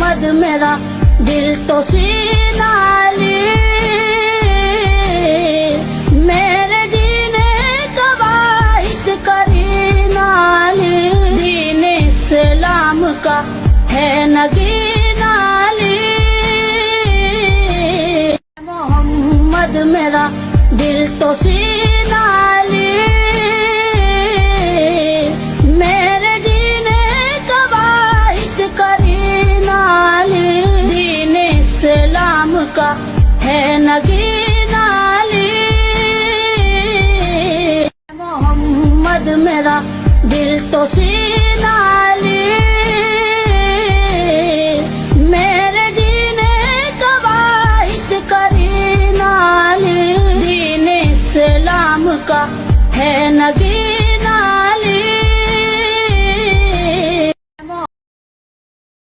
मोहम्मद मेरा दिल तो सीना ली, मेरे दीने कवाइद करीना ली, दीन इस्लाम का है नगीना ली। मोहम्मद मेरा दिल तो सीना ली, मेरे दीने कवाइद करीना ली, दीन इस्लाम का है नगीना ली। मोहम्मद मेरा दिल तो सीना ली, मेरे दीने कवाइद करीना ली, दीन इस्लाम का है नगीना।